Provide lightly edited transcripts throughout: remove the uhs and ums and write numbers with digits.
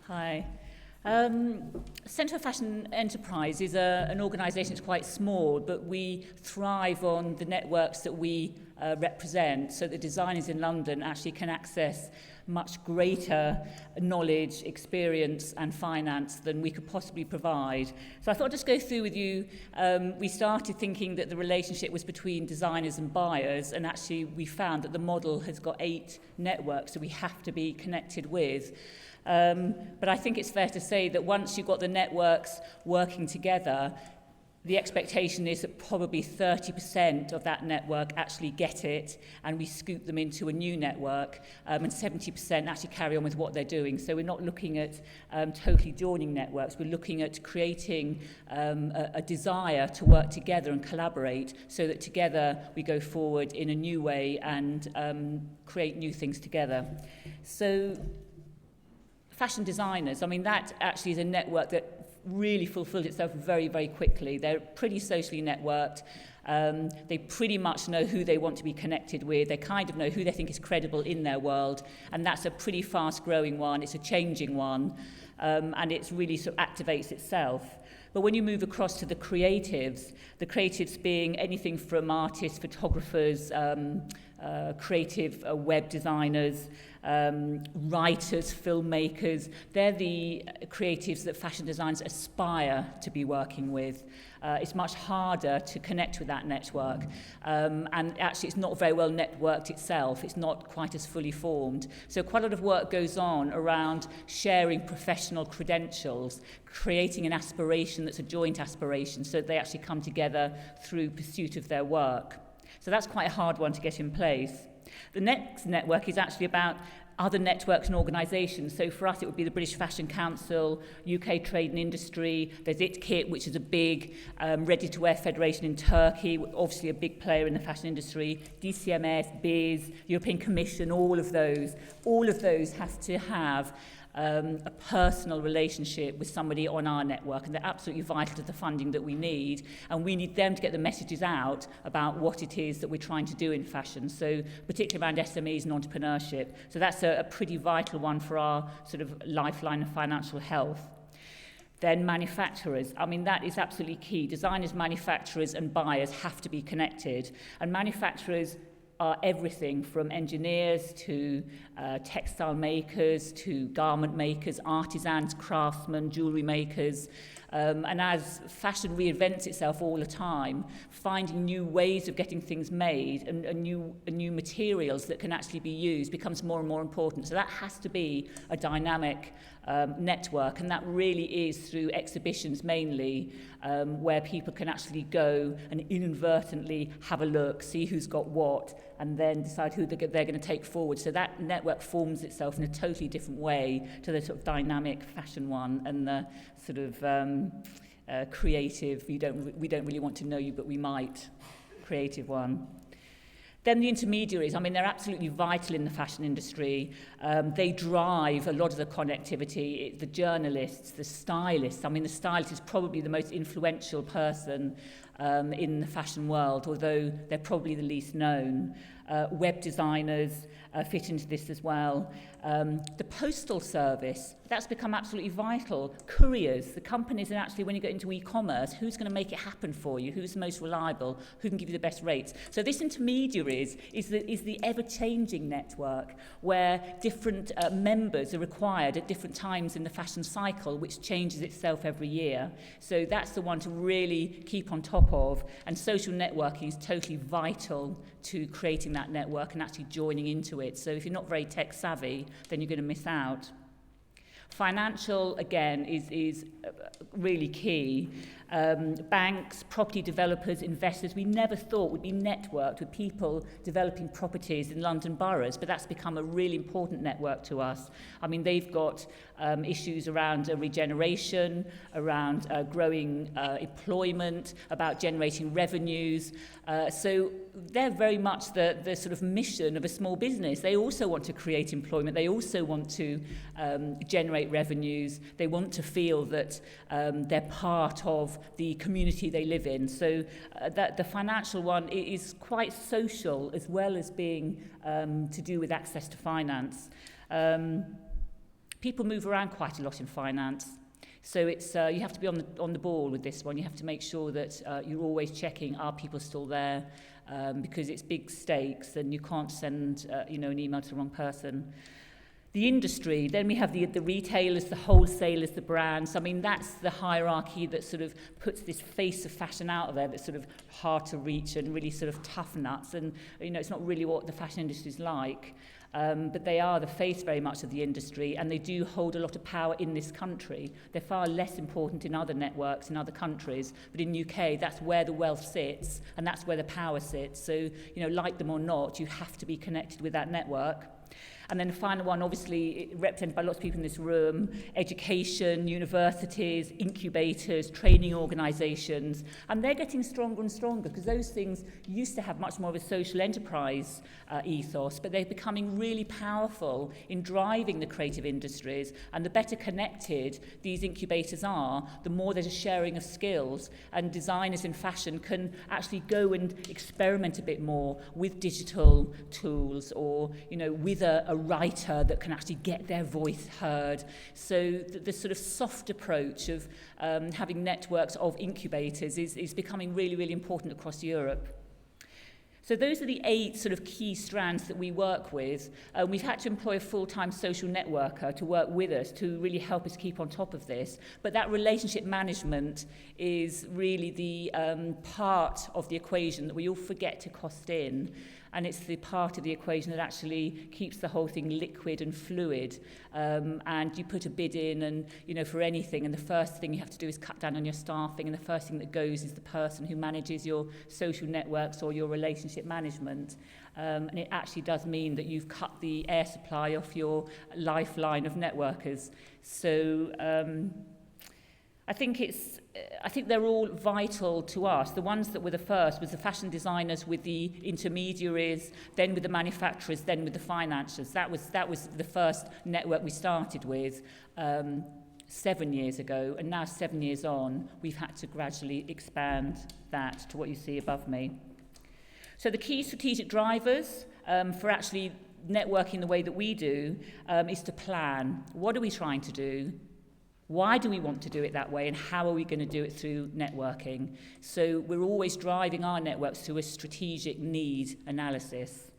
Hi. Centre for Fashion Enterprise is an organisation that's quite small, but we thrive on the networks that we represent, so the designers in London actually can access much greater knowledge, experience and finance than we could possibly provide. So I thought I'd just go through with you, we started thinking that the relationship was between designers and buyers, and actually we found that the model has got 8 networks that we have to be connected with. But I think it's fair to say that once you've got the networks working together, the expectation is that probably 30% of that network actually get it, and we scoop them into a new network, and 70% actually carry on with what they're doing. So we're not looking at totally joining networks, we're looking at creating a desire to work together and collaborate so that together we go forward in a new way and create new things together. So fashion designers, I mean, that actually is a network that really fulfilled itself very, very quickly. They're pretty socially networked. They pretty much know who they want to be connected with. They kind of know who they think is credible in their world. And that's a pretty fast-growing one. It's a changing one. And it really sort of activates itself. But when you move across to the creatives being anything from artists, photographers, creative web designers, writers, filmmakers, they're the creatives that fashion designers aspire to be working with. It's much harder to connect with that network, and actually it's not very well networked itself. It's not quite as fully formed. So quite a lot of work goes on around sharing professional credentials, creating an aspiration that's a joint aspiration so that they actually come together through pursuit of their work. So that's quite a hard one to get in place. The next network is actually about other networks and organisations. So for us, it would be the British Fashion Council, UK Trade and Industry. There's ITKIT, which is a big ready-to-wear federation in Turkey, obviously a big player in the fashion industry. DCMS, BIS, European Commission, all of those have to have a personal relationship with somebody on our network, and they're absolutely vital to the funding that we need, and we need them to get the messages out about what it is that we're trying to do in fashion, so particularly around SMEs and entrepreneurship. So that's a pretty vital one for our sort of lifeline of financial health. Then manufacturers, I mean, that is absolutely key. Designers, manufacturers and buyers have to be connected, and manufacturers are everything from engineers to textile makers to garment makers, artisans, craftsmen, jewellery makers. And as fashion reinvents itself all the time, finding new ways of getting things made and new materials that can actually be used becomes more and more important. So that has to be a dynamic network, and that really is through exhibitions mainly, where people can actually go and inadvertently have a look, see who's got what, and then decide who they're going to take forward. So that network forms itself in a totally different way to the sort of dynamic fashion one and the sort of creative, we don't really want to know you, but we might, creative one. Then the intermediaries, I mean, they're absolutely vital in the fashion industry. They drive a lot of the connectivity. The journalists, the stylists. I mean, the stylist is probably the most influential person in the fashion world, although they're probably the least known. Web designers fit into this as well. The postal service, that's become absolutely vital. Couriers, the companies, and actually when you get into e-commerce, who's going to make it happen for you? Who's the most reliable? Who can give you the best rates? So this intermediaries is the ever-changing network where different members are required at different times in the fashion cycle, which changes itself every year. So that's the one to really keep on top of, and social networking is totally vital to creating that network and actually joining into it. So if you're not very tech savvy, then you're going to miss out. Financial, again, is really key. Banks, property developers, investors, we never thought would be networked with people developing properties in London boroughs, but that's become a really important network to us. I mean, they've got issues around regeneration, around growing employment, about generating revenues. So they're very much the sort of mission of a small business. They also want to create employment. They also want to generate revenues. They want to feel that they're part of the community they live in. So that the financial one is quite social as well as being to do with access to finance. People move around quite a lot in finance. So it's you have to be on the ball with this one. You have to make sure that you're always checking, are people still there? Because it's big stakes and you can't send an email to the wrong person. The industry, then we have the retailers, the wholesalers, the brands. I mean, that's the hierarchy that sort of puts this face of fashion out there that's sort of hard to reach and really sort of tough nuts. And, it's not really what the fashion industry is like. But they are the face very much of the industry, and they do hold a lot of power in this country. They're far less important in other networks, in other countries, but in UK, that's where the wealth sits, and that's where the power sits. So, like them or not, you have to be connected with that network. And then the final one, obviously, represented by lots of people in this room, education, universities, incubators, training organisations. And they're getting stronger and stronger because those things used to have much more of a social enterprise ethos, but they're becoming really powerful in driving the creative industries. And the better connected these incubators are, the more there's a sharing of skills. And designers in fashion can actually go and experiment a bit more with digital tools or, with a writer that can actually get their voice heard. So the sort of soft approach of having networks of incubators is becoming really, really important across Europe. So those are the 8 sort of key strands that we work with. We've had to employ a full-time social networker to work with us to really help us keep on top of this. But that relationship management is really the part of the equation that we all forget to cost in. And it's the part of the equation that actually keeps the whole thing liquid and fluid. And you put a bid in and, for anything, and the first thing you have to do is cut down on your staffing, and the first thing that goes is the person who manages your social networks or your relationship management. And it actually does mean that you've cut the air supply off your lifeline of networkers. So I think they're all vital to us. The ones that were the first was the fashion designers with the intermediaries, then with the manufacturers, then with the financiers. That was the first network we started with 7 years ago, and now 7 years on, we've had to gradually expand that to what you see above me. So the key strategic drivers for actually networking the way that we do is to plan. What are we trying to do? Why do we want to do it that way, and how are we going to do it through networking? So we're always driving our networks through a strategic need analysis.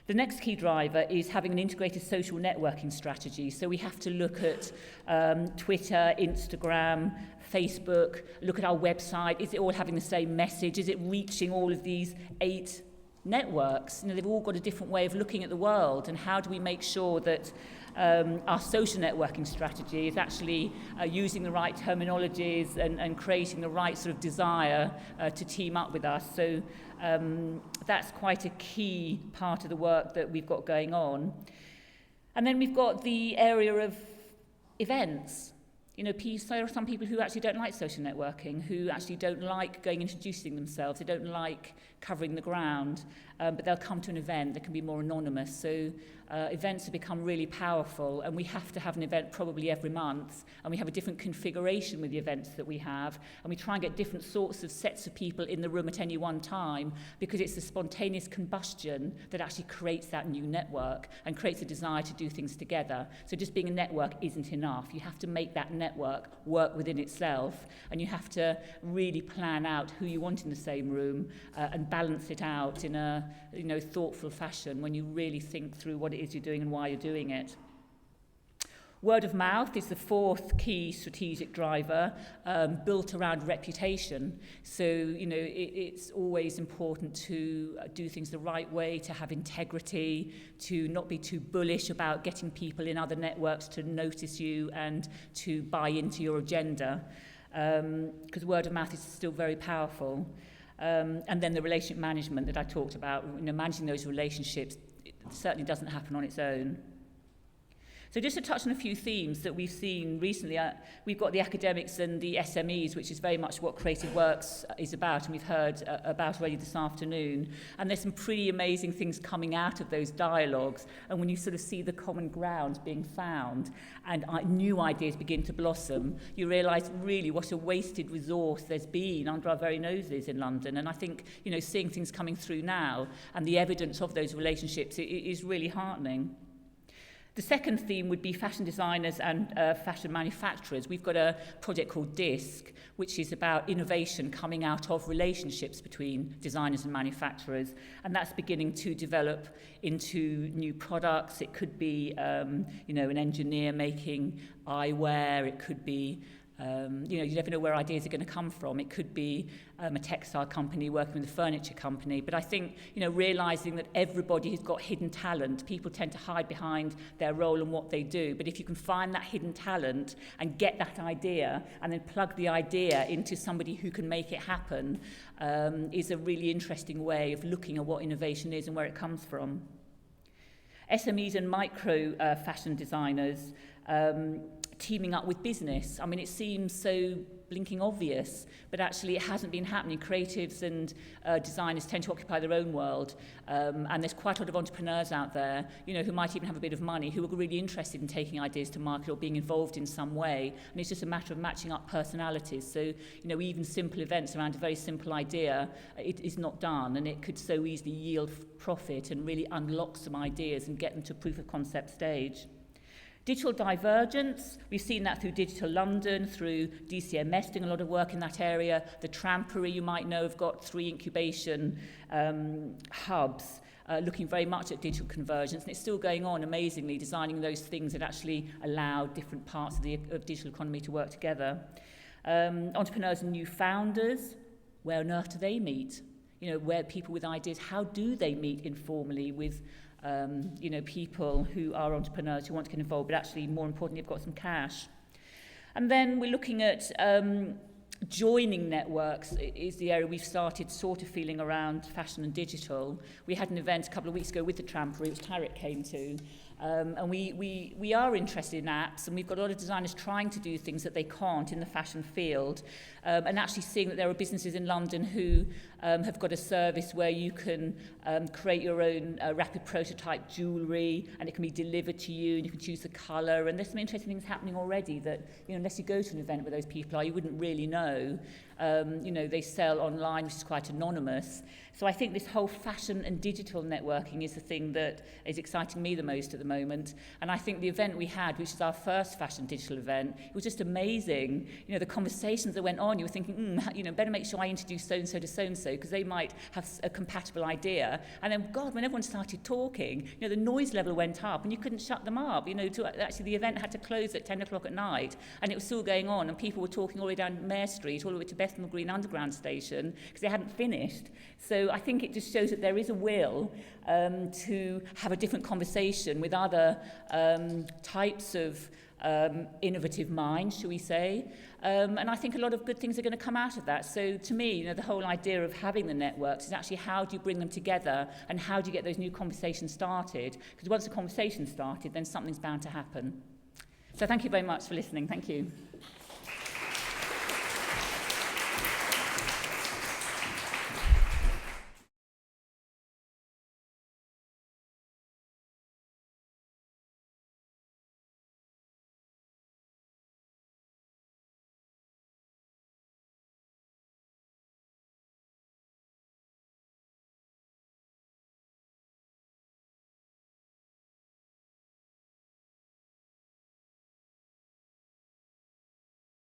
The next key driver is having an integrated social networking strategy. So we have to look at Twitter, Instagram, Facebook, look at our website. Is it all having the same message? Is it reaching all of these 8 networks? They've all got a different way of looking at the world, and how do we make sure that our social networking strategy is actually using the right terminologies and creating the right sort of desire to team up with us. So that's quite a key part of the work that we've got going on. And then we've got the area of events. There are some people who actually don't like social networking, who actually don't like going and introducing themselves. They don't like covering the ground, but they'll come to an event that can be more anonymous. So events have become really powerful, and we have to have an event probably every month, and we have a different configuration with the events that we have, and we try and get different sorts of sets of people in the room at any one time, because it's the spontaneous combustion that actually creates that new network and creates a desire to do things together. So just being a network isn't enough. You have to make that network work within itself, and you have to really plan out who you want in the same room and balance it out in a thoughtful fashion when you really think through what it is you're doing and why you're doing it. Word of mouth is the 4th key strategic driver, built around reputation. So, it's always important to do things the right way, to have integrity, to not be too bullish about getting people in other networks to notice you and to buy into your agenda, because word of mouth is still very powerful. And then the relationship management that I talked about, managing those relationships, it certainly doesn't happen on its own. So just to touch on a few themes that we've seen recently, we've got the academics and the SMEs, which is very much what Creativeworks is about, and we've heard about already this afternoon. And there's some pretty amazing things coming out of those dialogues. And when you sort of see the common ground being found and new ideas begin to blossom, you realise really what a wasted resource there's been under our very noses in London. And I think, seeing things coming through now and the evidence of those relationships is really heartening. The second theme would be fashion designers and fashion manufacturers. We've got a project called DISC, which is about innovation coming out of relationships between designers and manufacturers, and that's beginning to develop into new products. It could be, you know, an engineer making eyewear. It could be you know, you never know where ideas are going to come from. It could be a textile company working with a furniture company. But I think, you know, realising that everybody has got hidden talent. People tend to hide behind their role and what they do. But if you can find that hidden talent and get that idea and then plug the idea into somebody who can make it happen, is a really interesting way of looking at what innovation is and where it comes from. SMEs and micro fashion designers teaming up with business. I mean, it seems so blinking obvious, but actually it hasn't been happening. Creatives and designers tend to occupy their own world, and there's quite a lot of entrepreneurs out there, you know, who might even have a bit of money, who are really interested in taking ideas to market or being involved in some way, and it's just a matter of matching up personalities. So, you know, even simple events around a very simple idea, it is not done, and it could so easily yield profit and really unlock some ideas and get them to proof of concept stage. Digital divergence, we've seen that through Digital London, through DCMS doing a lot of work in that area. The Trampery, you might know, have got 3 incubation hubs looking very much at digital convergence, and it's still going on amazingly, designing those things that actually allow different parts of the digital economy to work together. Entrepreneurs and new founders, where on earth do they meet? You know, where people with ideas, how do they meet informally with you know, people who are entrepreneurs who want to get involved, but actually, more importantly, have got some cash. And then we're looking at joining networks is the area we've started sort of feeling around fashion and digital. We had an event a couple of weeks ago with the Trampery, which Tarek came to, and we are interested in apps, and we've got a lot of designers trying to do things that they can't in the fashion field, and actually seeing that there are businesses in London who have got a service where you can create your own rapid prototype jewellery, and it can be delivered to you, and you can choose the colour, and there's some interesting things happening already that, you know, unless you go to an event where those people are, you wouldn't really know. You know, they sell online, which is quite anonymous. So I think this whole fashion and digital networking is the thing that is exciting me the most at the moment. And I think the event we had, which is our first fashion digital event, it was just amazing. You know, the conversations that went on, you were thinking, you know, better make sure I introduce so-and-so to so-and-so, because they might have a compatible idea. And then, God, when everyone started talking, you know, the noise level went up and you couldn't shut them up. You know, actually the event had to close at 10 o'clock at night, and it was still going on, and people were talking all the way down Mare Street, all the way to Bethnal Green Underground Station, because they hadn't finished. So I think it just shows that there is a will to have a different conversation with other types of innovative minds, shall we say. And I think a lot of good things are going to come out of that. So to me, you know, the whole idea of having the networks is actually how do you bring them together and how do you get those new conversations started? Because once the conversation's started, then something's bound to happen. So thank you very much for listening. Thank you.